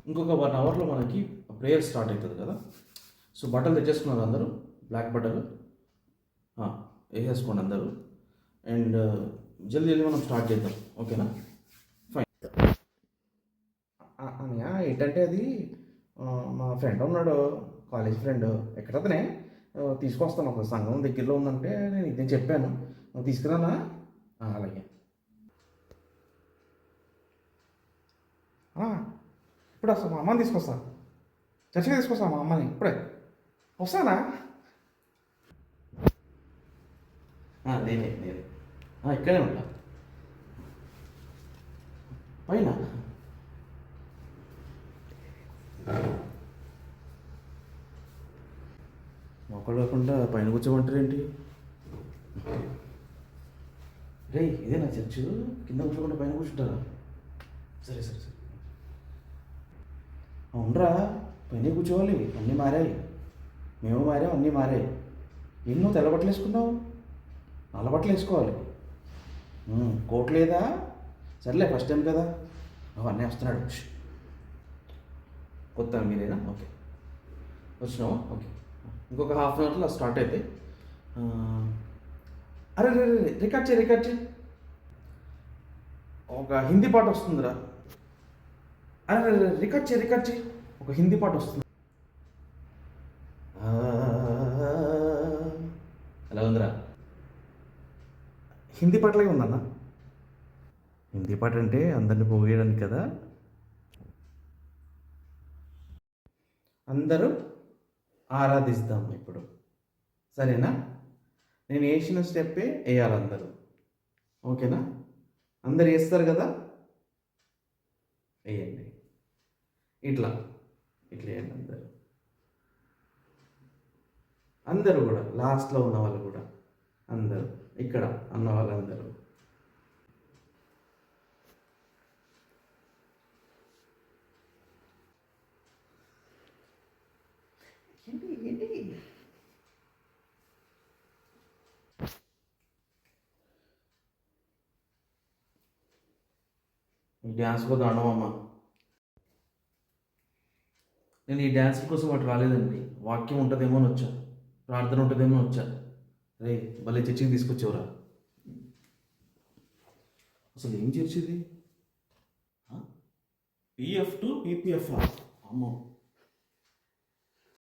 ఇంకొక 1 అవర్లో మనకి ప్రేయర్ స్టార్ట్ అవుతుంది కదా. సో బట్టలు తెచ్చేసుకున్నారు అందరూ, బ్లాక్ బట్టలు వేసేసుకోండి అందరూ. అండ్ జల్దీ జల్దీ మనం స్టార్ట్ చేద్దాం, ఓకేనా? ఫైన్. అన్నయ్య ఏంటంటే అది మా ఫ్రెండ్ ఉన్నాడు, కాలేజ్ ఫ్రెండ్, ఎక్కడతనే తీసుకొస్తాను. ఒక సంఘం దగ్గరలో ఉందంటే నేను ఇదే చెప్పాను, తీసుకురానా? అలాగే. ఇప్పుడు వస్తా, మా అమ్మని తీసుకొస్తా, చర్చికి తీసుకొస్తా మా అమ్మని ఇప్పుడే వస్తానా? నేనే ఇక్కడే ఉంటా పైన. ఒకళ్ళు కాకుండా పైన కూర్చోమంటారు ఏంటి? రే ఇదే నా చర్చు, కింద కూర్చోకుండా పైన కూర్చుంటారా? సరే సరే సరే, అవునరా, పైన కూర్చోవాలి. అన్నీ మారాయి, మేము మారాం, అన్నీ మారాయి. ఎన్నో తెల్ల బట్టలు వేసుకున్నావు, నల్ల బట్టలు వేసుకోవాలి. కోట్ లేదా? సర్లే ఫస్ట్ టైం కదా. అన్నీ వస్తున్నాడు. కొత్త మీరేనా? ఓకే, వచ్చినావా? ఓకే, ఇంకొక హాఫ్ అన్ అవర్లో స్టార్ట్ అయితే. అరే రే రే, రికార్డ్ చేయి. ఒక హిందీ పాట వస్తుందిరా. అరే రే, రికార్డ్ చేయి. ఒక హిందీ పాట వస్తుంది. ఎలా ఉందిరా? హిందీ పాటలాగే ఉందన్న. హిందీ పాట అంటే అందరిని పోగేయడానికి కదా. అందరూ ఆరాధిస్తాం ఇప్పుడు, సరేనా? నేను వేసిన స్టెప్పే వేయాలి అందరూ, ఓకేనా? అందరు వేస్తారు కదా, వేయండి. ఇట్లా వేయండి అందరూ కూడా, లాస్ట్లో ఉన్న వాళ్ళు కూడా, అందరూ ఇక్కడ అన్న వాళ్ళందరూ. ఈ డ్యాన్స్ కూడా అన్నమమ్మ. నేను ఈ డ్యాన్స్ కోసం అటు రాలేదండి. వాక్యం ఉంటుందేమో అని వచ్చా, ప్రార్థన ఉంటుందేమో అని వచ్చా. రే భలే చర్చికి తీసుకొచ్చేవరా. అసలు ఏం చర్చిది? PF to PPF. అమ్మో,